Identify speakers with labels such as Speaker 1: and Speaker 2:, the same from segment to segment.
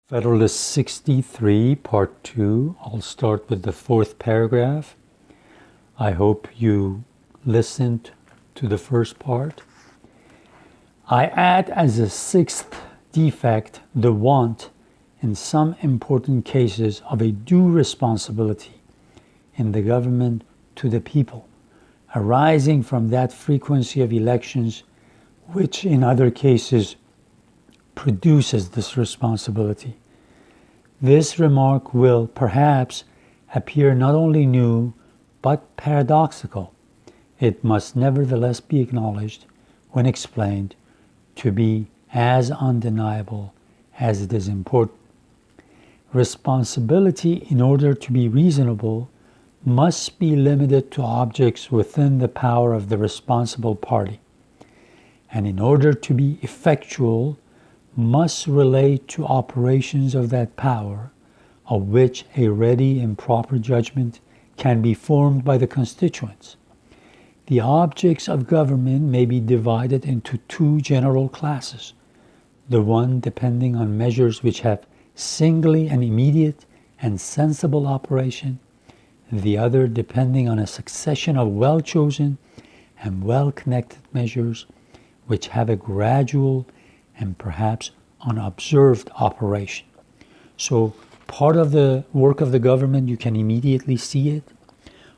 Speaker 1: Federalist 63, Part 2. I'll start with the fourth paragraph. I hope you listened to the first part. I add as a sixth defect the want, in some important cases, of a due responsibility in the government to the people, arising from that frequency of elections which in other cases produces this responsibility. This remark will perhaps appear not only new but paradoxical. It must nevertheless be acknowledged, when explained, to be as undeniable as it is important. Responsibility, in order to be reasonable, must be limited to objects within the power of the responsible party, and in order to be effectual, must relate to operations of that power, of which a ready and proper judgment can be formed by the constituents. The objects of government may be divided into two general classes, the one depending on measures which have singly an immediate and sensible operation, the other depending on a succession of well-chosen and well-connected measures which have a gradual and perhaps unobserved operation. So part of the work of the government, you can immediately see it,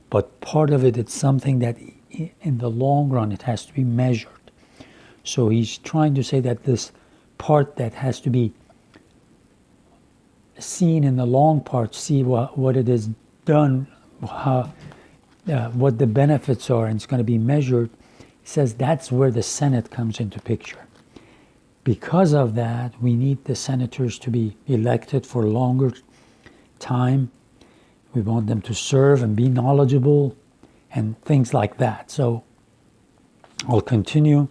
Speaker 1: but part of it, it's something that in the long run, it has to be measured. So he's trying to say that this part that has to be seen in the long part, see what it is done, how, what the benefits are, and it's going to be measured. He says that's where the Senate comes into picture. Because of that, we need the senators to be elected for a longer time. We want them to serve and be knowledgeable and things like that. So I'll continue.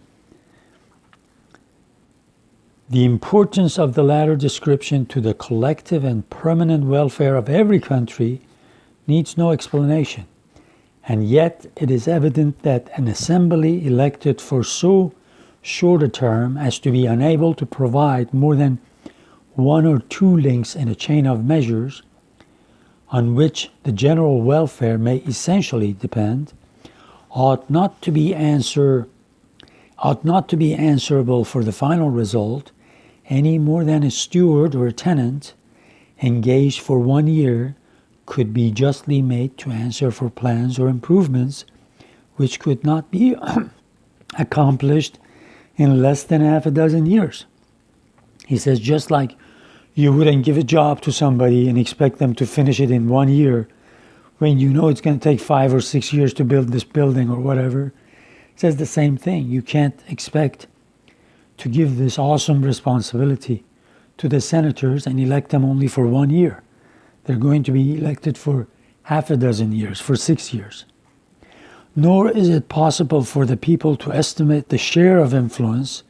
Speaker 1: The importance of the latter description to the collective and permanent welfare of every country needs no explanation. And yet it is evident that an assembly elected for so short a term as to be unable to provide more than one or two links in a chain of measures on which the general welfare may essentially depend, ought not to be answerable for the final result any more than a steward or a tenant engaged for 1 year could be justly made to answer for plans or improvements which could not be accomplished in less than half a dozen years. He says, just like you wouldn't give a job to somebody and expect them to finish it in 1 year when you know it's going to take 5 or 6 years to build this building or whatever. He says the same thing. You can't expect to give this awesome responsibility to the senators and elect them only for 1 year. They're going to be elected for half a dozen years, for 6 years. Nor is it possible for the people to estimate the share of influence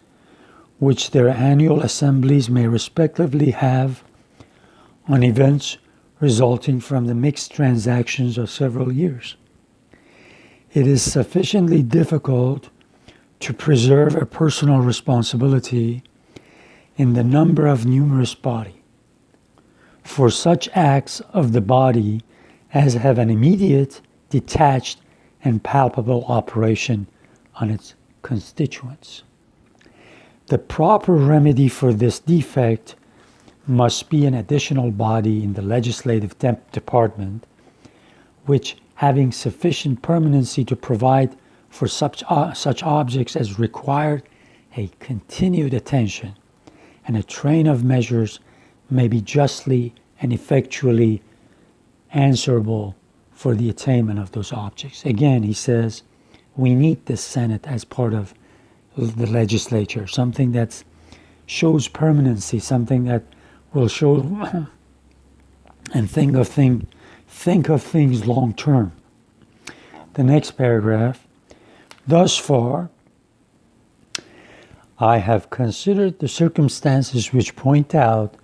Speaker 1: which their annual assemblies may respectively have on events resulting from the mixed transactions of several years. It is sufficiently difficult to preserve a personal responsibility in the number of numerous body, for such acts of the body as have an immediate, detached, and palpable operation on its constituents. The proper remedy for this defect must be an additional body in the legislative department, which, having sufficient permanency to provide for such objects as required a continued attention and a train of measures, may be justly and effectually answerable for the attainment of those objects. Again, he says, we need the Senate as part of the legislature, something that shows permanency, something that will show and think of things long term. The next paragraph, thus far, I have considered the circumstances which point out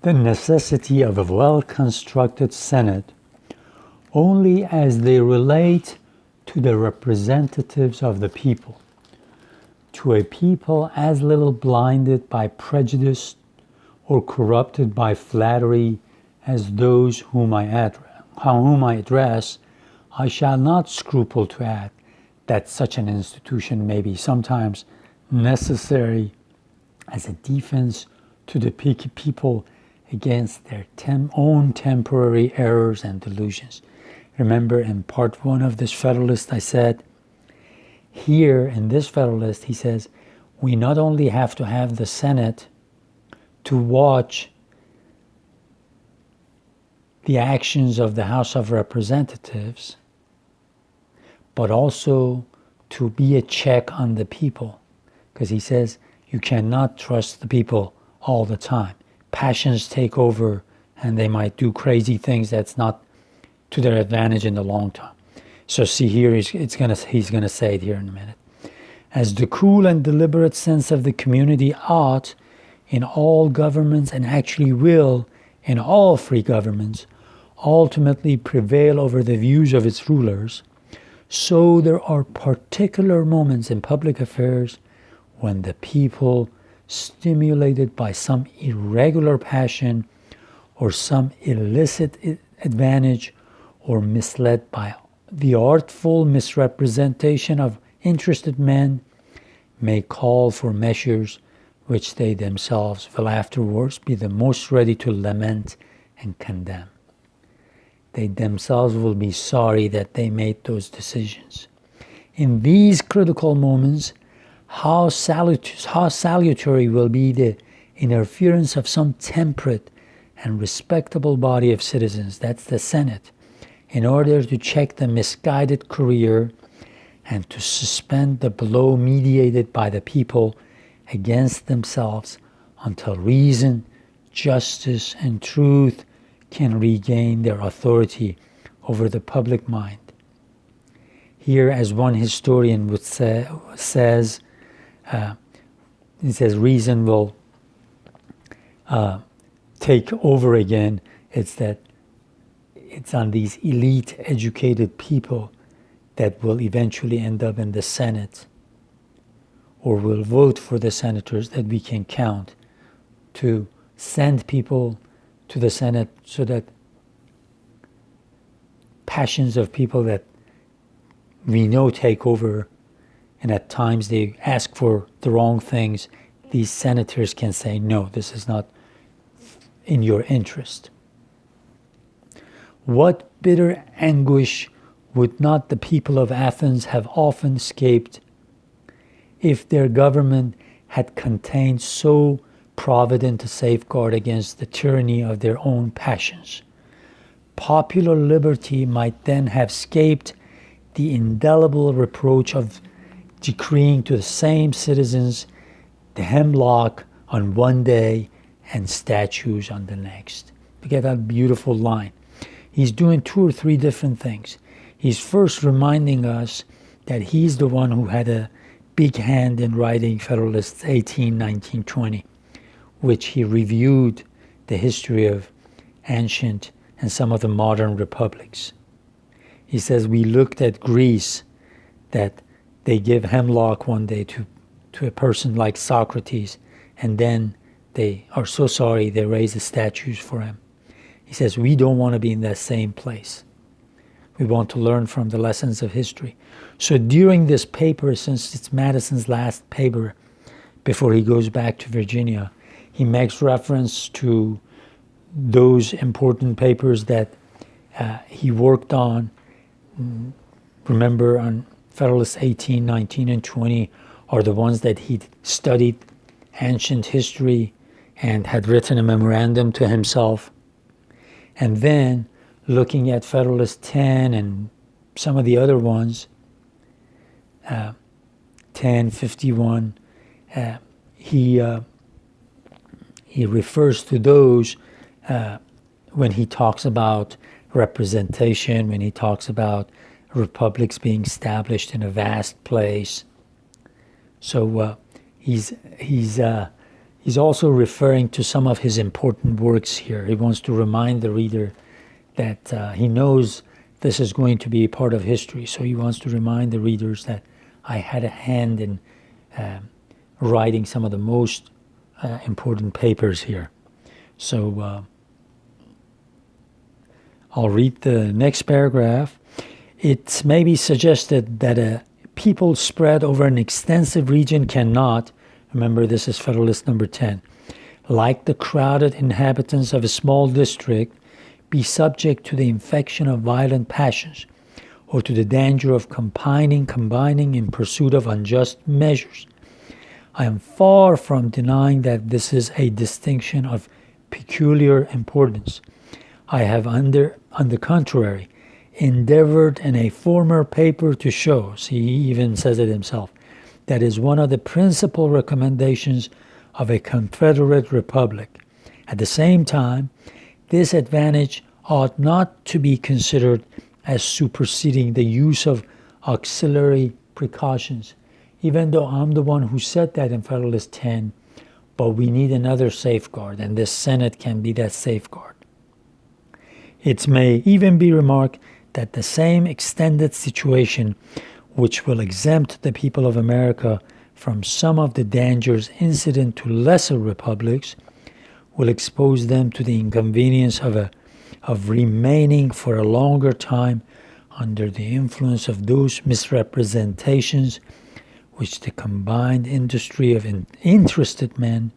Speaker 1: the necessity of a well-constructed Senate only as they relate to the representatives of the people, to a people as little blinded by prejudice or corrupted by flattery as those whom I address, I shall not scruple to add that such an institution may be sometimes necessary as a defense to the people against their own temporary errors and delusions. Remember in part 1 of this Federalist, I said, here in this Federalist, he says, we not only have to have the Senate to watch the actions of the House of Representatives, but also to be a check on the people. Because he says you cannot trust the people all the time. Passions take over and they might do crazy things that's not to their advantage in the long term. So see here, he's going to say it here in a minute. As the cool and deliberate sense of the community ought in all governments and actually will in all free governments ultimately prevail over the views of its rulers, so there are particular moments in public affairs when the people, stimulated by some irregular passion or some illicit advantage, or misled by the artful misrepresentation of interested men, may call for measures which they themselves will afterwards be the most ready to lament and condemn. They themselves will be sorry that they made those decisions. In these critical moments, how salutary will be the interference of some temperate and respectable body of citizens, that's the Senate, in order to check the misguided career and to suspend the blow mediated by the people against themselves until reason, justice, and truth can regain their authority over the public mind. Here, as one historian would says, he says reason will take over again. It's on these elite educated people that will eventually end up in the Senate or will vote for the senators that we can count to send people to the Senate so that passions of people that we know take over, and at times they ask for the wrong things, these senators can say, no, this is not in your interest. What bitter anguish would not the people of Athens have often escaped if their government had contained so provident a safeguard against the tyranny of their own passions? Popular liberty might then have escaped the indelible reproach of decreeing to the same citizens the hemlock on one day and statues on the next. Look at that beautiful line. He's doing 2 or 3 different things. He's first reminding us that he's the one who had a big hand in writing Federalists 18, 19, 20, which he reviewed the history of ancient and some of the modern republics. He says we looked at Greece, that they give hemlock one day to a person like Socrates, and then they are so sorry they raise the statues for him. He says we don't want to be in that same place. We want to learn from the lessons of history. So during this paper, since it's Madison's last paper before he goes back to Virginia, he makes reference to those important papers that he worked on. Remember, on Federalists 18, 19, and 20 are the ones that he studied ancient history and had written a memorandum to himself. And then looking at Federalist 10 and some of the other ones, 1051, he refers to those when he talks about representation, when he talks about republics being established in a vast place. So he's also referring to some of his important works here. He wants to remind the reader that he knows this is going to be a part of history. So he wants to remind the readers that I had a hand in writing some of the most important papers here. So I'll read the next paragraph. It may be suggested that a people spread over an extensive region cannot, remember this is Federalist number 10, like the crowded inhabitants of a small district, be subject to the infection of violent passions, or to the danger of combining in pursuit of unjust measures. I am far from denying that this is a distinction of peculiar importance. I have, on the contrary, endeavored in a former paper to show, see, he even says it himself, that is one of the principal recommendations of a Confederate Republic. At the same time, this advantage ought not to be considered as superseding the use of auxiliary precautions, even though I'm the one who said that in Federalist 10, but we need another safeguard, and this Senate can be that safeguard. It may even be remarked that the same extended situation which will exempt the people of America from some of the dangers incident to lesser republics will expose them to the inconvenience of remaining for a longer time under the influence of those misrepresentations which the combined industry of interested men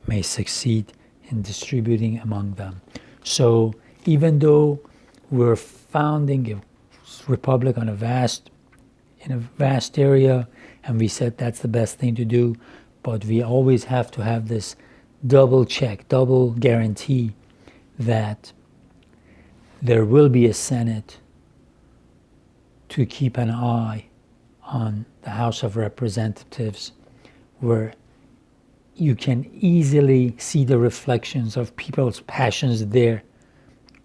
Speaker 1: may succeed in distributing among them. So even though we're founding a republic in a vast area, and we said that's the best thing to do, but we always have to have this double check, double guarantee that there will be a Senate to keep an eye on the House of Representatives, where you can easily see the reflections of people's passions there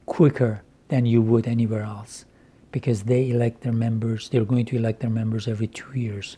Speaker 1: quicker than you would anywhere else, because they elect their members. They're going to elect their members every 2 years.